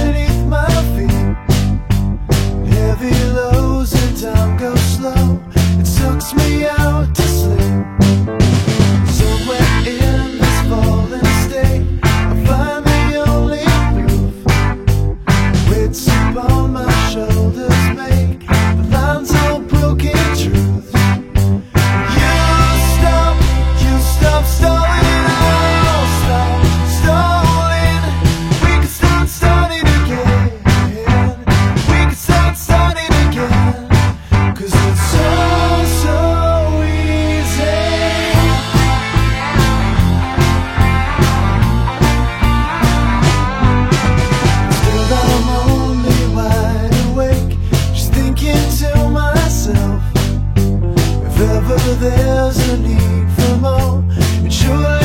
beneath my feet. Heavy lows and time goes slow. It sucks me out to sleep. Somewhere in this fallen state, I find the only proof. Weights upon my shoulders make the lines all broken truth. You stop stalling, I'll stop stalling. We can start starting again. We can start starting again. 'Cause it's so easy. Still I'm only wide awake, just thinking to myself, if ever there's a need for more, it surely